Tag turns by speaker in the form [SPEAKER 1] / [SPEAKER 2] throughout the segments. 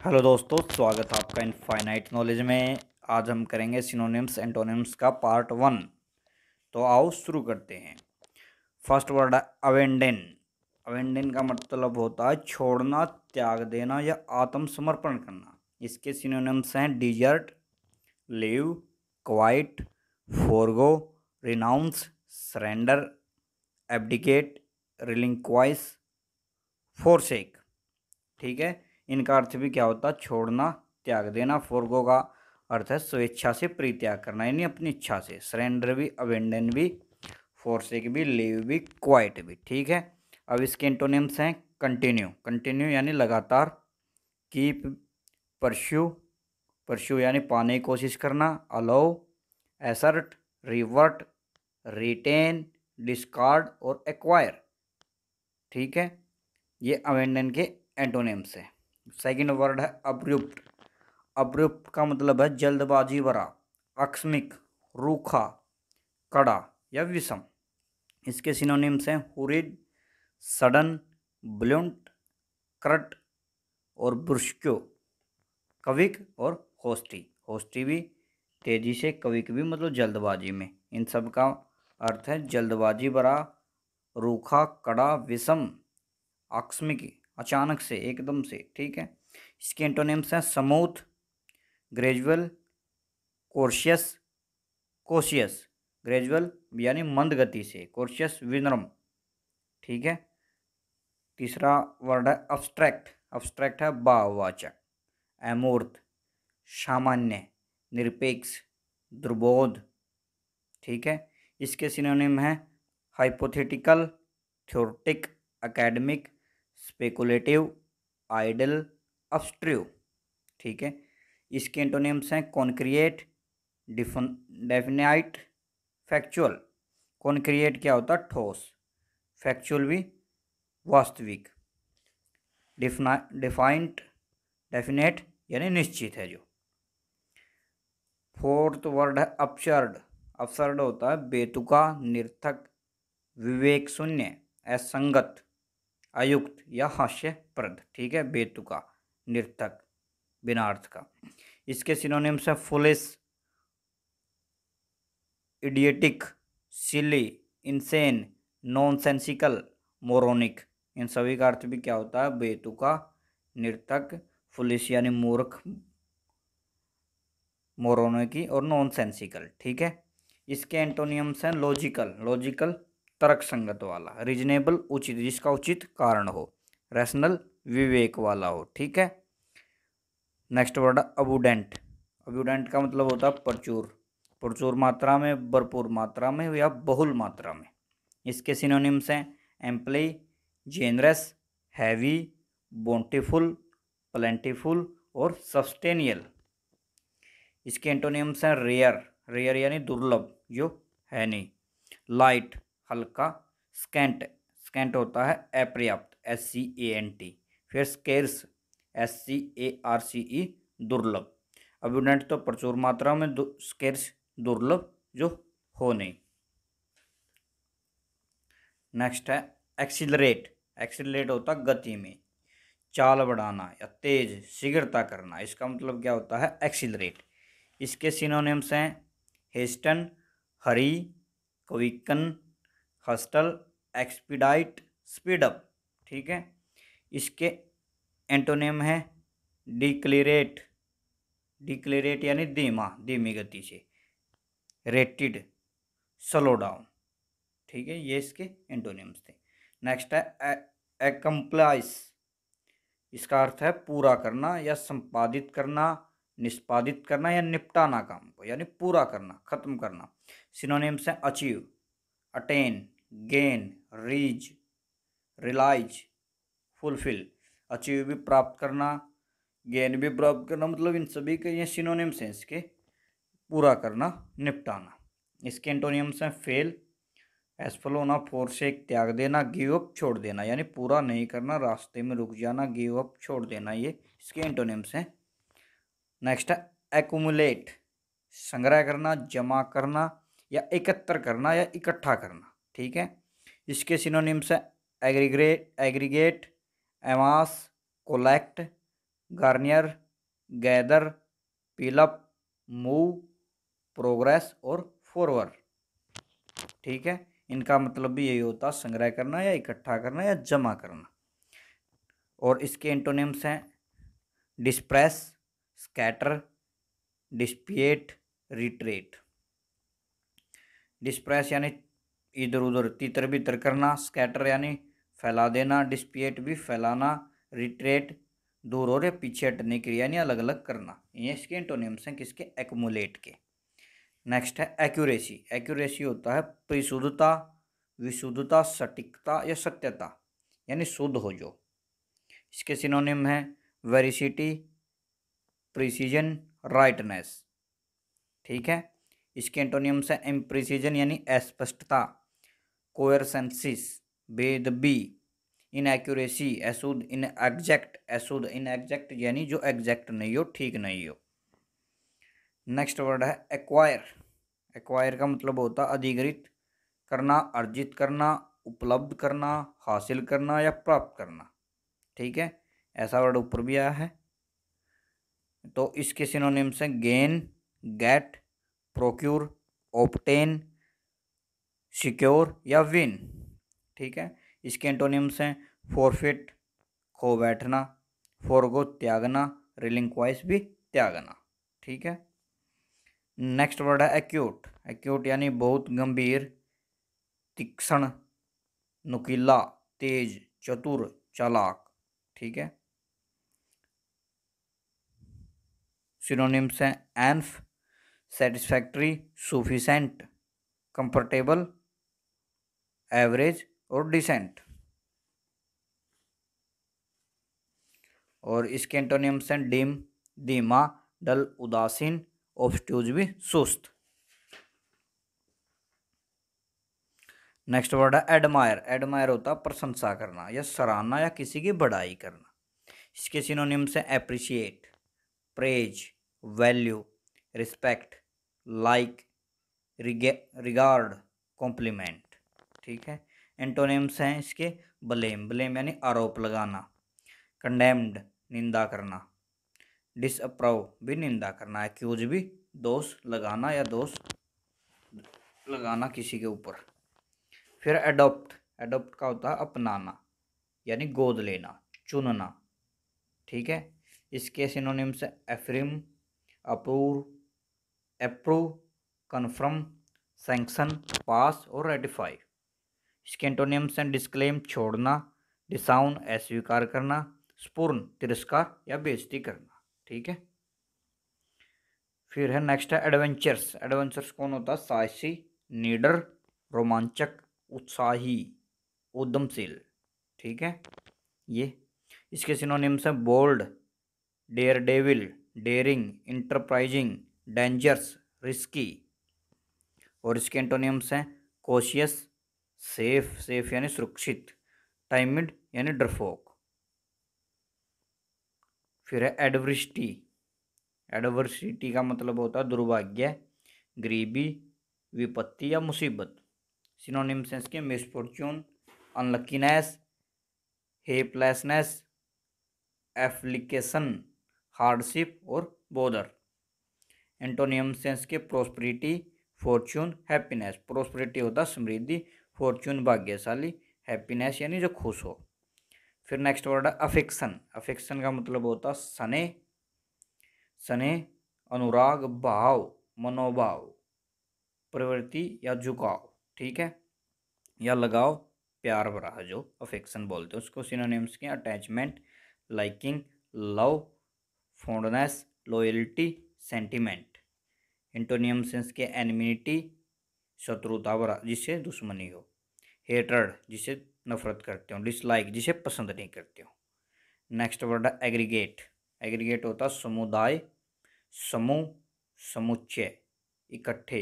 [SPEAKER 1] Hello दोस्तों, स्वागत है आपका इनफाइनाइट नॉलेज में। आज हम करेंगे सिनोनिम्स एंटोनिम्स का पार्ट 1। तो आओ शुरू करते हैं। फर्स्ट वर्ड है अवेंडन। अवेंडन का मतलब होता है छोड़ना, त्याग देना या आत्मसमर्पण करना। इसके सिनोनिम्स हैं desert, leave, quit, forgo, renounce, surrender, abdicate, relinquish, forsake. ठीक है। इनका अर्थ भी क्या होता है? छोड़ना, त्याग देना। फोरगो का अर्थ है स्वेच्छा से परित्याग करना, यानी अपनी इच्छा से। सरेंडर भी, अबेंडन भी, फोरसेक भी, लीव भी, क्वाइट भी। ठीक है। अब इसके एंटोनिम्स हैं कंटिन्यू। कंटिन्यू यानी लगातार। कीप, परस्यू, परस्यू यानी पाने की कोशिश करना। Allow, assert, revert, retain, discard और एक्वायर। ठीक है। ये अवेंडन के एंटोनिम्स है। सेकंड वर्ड है अब्रुप्ट। अब्रुप्ट का मतलब है जल्दबाजी भरा, आकस्मिक, रूखा, कड़ा या विषम। इसके सिनोनिम्स हैं हुरिड, सडन, ब्लुंट, करट और ब्रुस्क्यो। कविक और होस्टी। होस्टी भी तेजी से, कविक भी मतलब जल्दबाजी में। इन सब का अर्थ है जल्दबाजी भरा, रूखा, कड़ा, विषम, आकस्मिक, अचानक से, एकदम से। ठीक है। इसके एंटोनिम्स हैं स्मूथ, ग्रेजुअल, कोर्शियस, कोशियस। ग्रेजुअल यानी मंद गति से, कोर्शियस विनम्र। ठीक है। तीसरा वर्ड है अब्स्ट्रैक्ट। अब्स्ट्रैक्ट है भाववाचक। अमूर्त, सामान्य, निरपेक्ष, दुर्बोध। ठीक है। इसके सिनोनिम हैं hypothetical, theoretic, academic, speculative, idle, abstruse. ठीक है। इसके एंटोनिम्स हैं कॉन्क्रिएट, डेफिनाइट, फैक्चुअल। कॉन्क्रिएट क्या होता है? ठोस। फैक्चुअल भी वास्तविक। डिफाइंट, डेफिनेट यानी निश्चित है जो। फोर्थ वर्ड है अपसर्ड। अपसर्ड होता है बेतुका, निर्थक, विवेक शून्य, असंगत, अयुक्त या हास्यप्रद। ठीक है। बेतुका, निर्थक, बिना अर्थ का। इसके सिनोनिम्स है फुलिश, इडियटिक, सिली, इंसेन, नॉनसेंसिकल, मोरोनिक। इन सभी का अर्थ भी क्या होता है? बेतुका, निर्थक, फुलिश यानी मूर्ख, मोरोनिकी और नॉनसेंसिकल। ठीक है। इसके एंटोनियम्स हैं लॉजिकल। लॉजिकल तर्क संगत वाला, रीजनेबल उचित, जिसका उचित कारण हो, रैशनल विवेक वाला हो। ठीक है। Next word अबुडेंट। अबुडेंट का मतलब होता है प्रचुर, प्रचुर मात्रा में, भरपूर मात्रा में या बहुल मात्रा में। इसके सिनोनिम्स हैं एम्पली, जेनरस, हैवी, बोंटीफुल, प्लेंटीफुल और सस्टेनियल। इसके एंटोनिम्स हैं रेयर। रेयर यानी दुर्लभ, जो है नहीं। लाइट, हल्का, स्कैंट। स्कैंट होता है अपर्याप्त, SCANT। फिर स्केर्स, SCARCE, दुर्लभ। अबुडेंट तो प्रचुर मात्रा में, स्केर्स दुर्लभ, जो हो नहीं। नेक्स्ट है एक्सिलरेट। एक्सिलरेट होता है गति में, चाल बढ़ाना या तेज, शीघ्रता करना। इसका मतलब क्या होता है? एक्सिलरेट। इसके सिनोनिम्स हैं hasten, hurry, quicken, hustle, expedite, speed up. ठीक है। इसके एंटोनिम है डिक्लेरेट। डिक्लेरेट यानी धीमा, धीमी गति से। Rated, slow down. ठीक है। ये इसके एंटोनिम्स थे। नेक्स्ट है एकम्प्लाइज। इसका अर्थ है पूरा करना या संपादित करना, निष्पादित करना या निपटाना काम को, यानी पूरा करना, खत्म करना। सिनोनिम्स हैं achieve, attain, gain, reach, realise, fulfil. Achieve भी प्राप्त करना, गेन भी प्राप्त करना, मतलब इन सभी के ये सिनोनिम्स हैं इसके। पूरा करना, निपटाना। इसके एंटोनिम्स हैं फेल, असफल होना, फोरसेक त्याग देना, गिव अप छोड़ देना, यानी पूरा नहीं करना, रास्ते में रुक जाना, गिव अप छोड़ देना। ये इसके एंटोनिम्स हैं। नेक्स्ट है एक्युमुलेट, संग्रह करना, जमा करना या एकत्र करना या इकट्ठा करना। ठीक है। इसके सिनोनिम्स है aggregate, amass, collect, garner, gather, pile up, move, progress और फॉरवर्ड। ठीक है, इनका मतलब भी यही होता है, संग्रह करना या इकट्ठा करना या जमा करना। और इसके एंटोनिम्स हैं डिस्प्रेस, स्कैटर, डिस्पिएट, रिट्रेट। डिस्प्रेस यानी इधर उधर तितर बितर करना, स्कैटर यानी फैला देना, डिस्पिएट भी फैलाना, रिट्रेट दूर और या पीछे हटने की क्रिया यानी अलग अलग करना। ये इसके एंटोनिम्स हैं किसके, एक्मुलेट के। नेक्स्ट है एक्यूरेसी। एक्यूरेसी होता है परिशुद्धता, विशुद्धता, सटीकता या सत्यता यानी शुद्ध हो जो। इसके सिनोनिम है वेरिसिटी, प्रिसीजन, राइटनेस। ठीक है, इसके एंटोनिम्स है इम्प्रिसीजन यानी अस्पष्टता, कोएरसेंसिस, बेदबी, इनएक्यूरेसी, अशुद्ध, इनएग्जैक्ट, अशुद्ध, इनएग्जैक्ट यानी जो एग्जैक्ट नहीं हो, ठीक नहीं हो। नेक्स्ट वर्ड है एक्वायर। एक्वायर का मतलब होता है अधिग्रहित करना, अर्जित करना, उपलब्ध करना, हासिल करना या प्राप्त करना। ठीक है, ऐसा वर्ड ऊपर भी आया है। तो इसके सिनोनिम्स हैं gain, get, procure, obtain, secure या विन। ठीक है, इसके एंटोनिम्स हैं फॉरफिट, खो बैठना, फॉरगो त्यागना, रिलिंक्वाइस भी त्यागना। ठीक है, नेक्स्ट वर्ड है एक्यूट। एक्यूट यानी बहुत गंभीर, तीक्ष्ण, नुकीला, तेज, चतुर, चालाक। ठीक है, सिनोनिम्स हैं एनफ, सेटिस्फैक्ट्री, सुफिसेंट, कंफर्टेबल, एवरेज और डिसेंट। और इसके एंटोनिम्स हैं डिम, धीमा, डल, उदासीन, ऑब्स्ट्यूज भी सुस्त। नेक्स्ट वर्ड है एडमायर। एडमायर होता है प्रशंसा करना या सराहना या किसी की बड़ाई करना। इसके सिनोनिम्स हैं appreciate, praise, value, respect, like, regard, compliment. ठीक है, एंटोनिम्स हैं इसके ब्लेम, ब्लेम यानी आरोप लगाना, कंडेम्ड निंदा करना, डिसअप्रूव भी निंदा करना, एक्यूज भी दोष लगाना या दोष लगाना किसी के ऊपर। फिर एडॉप्ट। एडॉप्ट का होता है अपनाना यानी गोद लेना, चुनना। ठीक है, इसके synonyms affirm, approve, approve, confirm, sanction, pass और रेटिफाई। इसके एंटोनिम्स हैं डिस्क्लेम छोड़ना, डिसाउन अस्वीकार करना, स्पूर्ण तिरस्कार या बेइज्जती करना। ठीक है, फिर है नेक्स्ट है एडवेंचर्स। एडवेंचर्स कौन होता है, साहसी, नीडर, रोमांचक, उत्साही, उद्यमशील। ठीक है, ये इसके सिनोनिम्स हैं bold, daredevil, daring, enterprising, dangerous, risky. और इसके एंटोनिम्स हैं कॉशियस, सेफ, सेफ यानी सुरक्षित, टाइमिड यानी डरपोक। फिर है एडवर्सिटी। एडवर्सिटी का मतलब होता है दुर्भाग्य, गरीबी, विपत्ति या मुसीबत। सिनोनिम्स हैं इसके मिसफॉर्च्यून, अनलकीनेस, हेल्पलेसनेस, एफ्लिकेशन, हार्डशिप और बोदर। एंटोनिम्स हैं इसके प्रोस्पेरिटी, फॉर्च्यून, हैप्पीनेस। प्रोस्पेरिटी होता है समृद्धि, फॉर्च्यून भाग्यशाली, हैप्पीनेस यानी जो खुश हो। फिर नेक्स्ट वर्ड है अफेक्शन। अफेक्शन का मतलब होता है स्नेह, स्नेह, अनुराग, भाव, मनोभाव, प्रवृत्ति या झुकाव। ठीक है, या लगाव, प्यार भरा जो अफेक्शन बोलते हैं उसको। सिनोनिम्स के attachment, liking, love, fondness, loyalty, sentiment. Antonyms के एनिमिटी, शत्रुता भरा जिससे दुश्मनी हो, हेटर्ड जिसे नफरत करते हो, डिसलाइक जिसे पसंद नहीं करते हो। नेक्स्ट वर्ड है एग्रीगेट। एग्रीगेट होता है समुदाय, समूह, समुच्चय, इकट्ठे,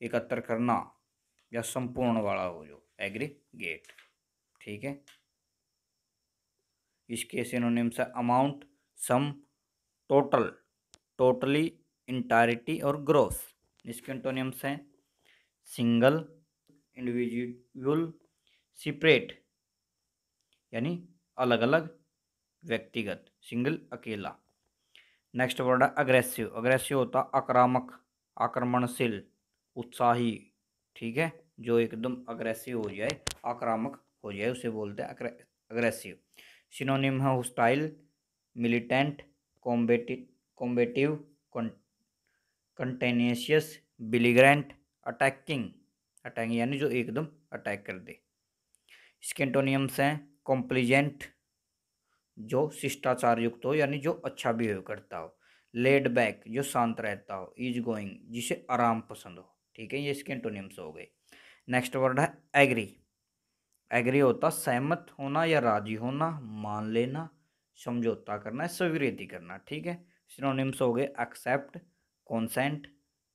[SPEAKER 1] एकत्र करना या संपूर्ण वाला हो जो एग्रीगेट। ठीक है, इसके सिनोनिम्स है अमाउंट, सम, टोटल, टोटली, इंटायरिटी और ग्रोथ। इसके एंटोनिम्स हैं सिंगल, इंडिविजुअल, सेपरेट यानी अलग अलग, व्यक्तिगत। सिंगल अकेला। नेक्स्ट वर्ड है अग्रेसिव। अग्रेसिव होता आक्रामक, आक्रमणशील, उत्साही, ठीक है, जो एकदम अग्रेसिव हो जाए, आक्रामक हो जाए उसे बोलते हैं अग्रेसिव। सिनोनिम है hostile, militant, combative, contentious, belligerent, attacking, attacking यानी जो एकदम अटैक कर दे। इसके एंटोनियम्स हैं कॉम्प्लीजेंट, जो शिष्टाचार युक्त हो यानी जो अच्छा बिहेव करता हो। लेड बैक, जो शांत रहता हो। ईज गोइंग, जिसे आराम पसंद हो, ठीक है, ये इसके एंटोनियम्स हो गए। नेक्स्ट वर्ड है एग्री। एग्री होता सहमत होना या राजी होना, मान लेना, समझौता करना, स्वीकृति करना, ठीक है। सिनोनिम्स हो गए एक्सेप्ट, कॉन्सेंट,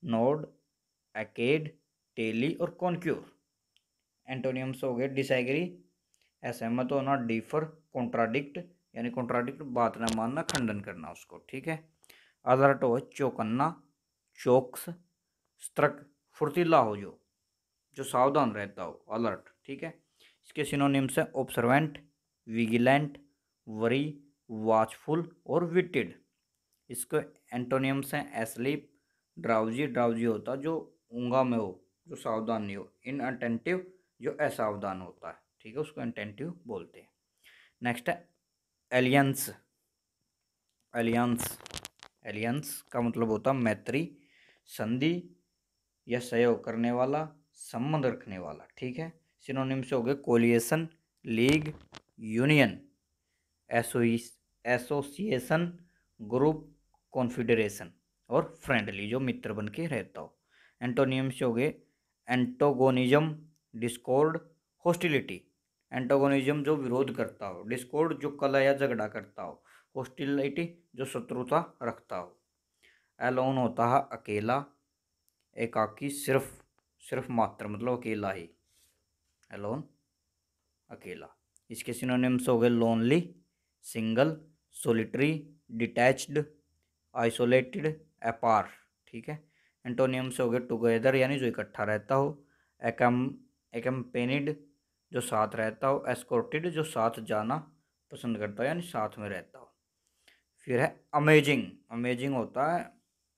[SPEAKER 1] नोड, एकेड, टेली और कॉन्क्यूर। एंटोनियम्स हो गए डिसएग्री, असहमत होना, डिफर, कॉन्ट्राडिक्ट यानी कॉन्ट्राडिक्ट बात ना मानना, खंडन करना उसको, ठीक है। अलर्ट हो चौकन्ना, चौक्स, सतर्क, फुर्तीला हो, जो सावधान रहता हो, अलर्ट, ठीक है। इसके सिनोनिम्स हैं ऑब्सर्वेंट, विजिलेंट, वरी, वॉचफुल और विटेड। इसके एंटोनियम्स हैं एस्लीप, ड्राउजी, ड्राउजी होता जो ऊंगा में हो, जो सावधान नहीं हो। इनअटेंटिव, जो असावधान होता है, ठीक है, उसको अटेंटिव बोलते हैं। नेक्स्ट है एलियंस। एलियंस, एलियंस का मतलब होता मैत्री, संधि या सहयोग करने वाला, संबंध रखने वाला, ठीक है। सिनोनिम्स हो गए coalition, league, union, association, group, confederation और फ्रेंडली, जो मित्र बन के रहता हो। एंटोनियम्स हो गए एंटोगोनिज्म, डिस्कॉर्ड, हॉस्टिलिटी। एंटोगोनिज्म जो विरोध करता हो, डिस्कॉर्ड जो कलह या झगड़ा करता हो, हॉस्टिलिटी जो शत्रुता रखता हो। एलोन होता है अकेला, एकाकी, सिर्फ मात्र मतलब अकेला ही, एलोन, अकेला। इसके सिनोनिम्स हो गए lonely, single, solitary, detached, isolated, अपार, ठीक है। एंटोनियम्स हो गए टुगेदर यानी जो इकट्ठा रहता हो, एकम्पेनिड जो साथ रहता हो, एस्कॉर्टेड जो साथ जाना पसंद करता हो यानी साथ में रहता हो। फिर है अमेजिंग। अमेजिंग होता है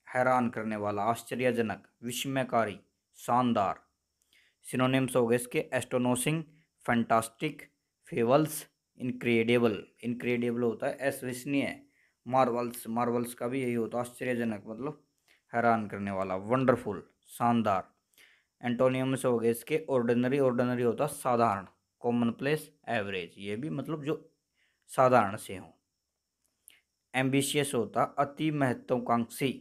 [SPEAKER 1] हैरान करने वाला, आश्चर्यजनक, विस्मयकारी, शानदार। सिनोनिम्स हो गए इसके एस्टोनोसिंग, फैंटास्टिक, फेवल्स, इनक्रेडिबल। इनक्रेडिबल होता है अविश्वसनीय, मार्वल्स, मार्वल्स का भी यही होता है आश्चर्यजनक मतलब हैरान करने वाला, वंडरफुल, शानदार। एंटोनियम्स हो गए इसके ऑर्डिनरी। ऑर्डिनरी होता साधारण, कॉमन प्लेस, एवरेज, ये भी मतलब जो साधारण से हो। एम्बिशियस होता अति महत्वाकांक्षी,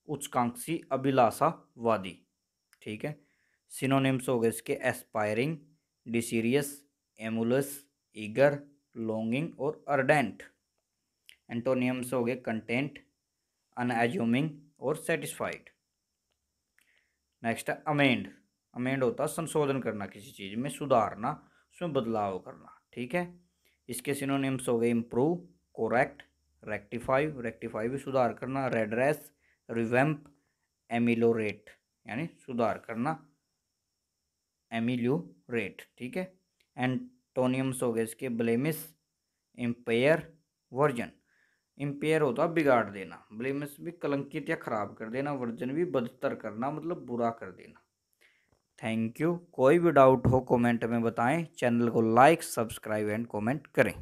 [SPEAKER 1] उच्चाकांक्षी, अभिलाषावादी, ठीक है। सिनोनिम्स हो गए इसके एस्पायरिंग, डिसीरियस, एमुलस, ईगर, लॉन्गिंग और अर्डेंट। एंटोनियम्स हो गए कंटेंट, अनएज्यूमिंग और सेटिस्फाइड। नेक्स्ट है अमेंड। अमेंड होता है संशोधन करना, किसी चीज़ में सुधारना, उसमें बदलाव करना, ठीक है। इसके सिनोनिम्स हो गए इम्प्रूव, कोरेक्ट, रेक्टिफाई, रेक्टिफाई भी सुधार करना, रेड्रेस, रिवैम्प, एमिलोरेट यानी सुधार करना, एमिल्योरेट, ठीक है। एंटोनियम्स हो गए इसके ब्लेमिस, इम्पेयर, वर्जन। इम्पेयर होता बिगाड़ देना, ब्लेमिस भी कलंकित या खराब कर देना, वर्जन भी बदतर करना मतलब बुरा कर देना। Thank you. कोई भी डाउट हो कमेंट में बताएं, चैनल को लाइक, सब्सक्राइब एंड कमेंट करें।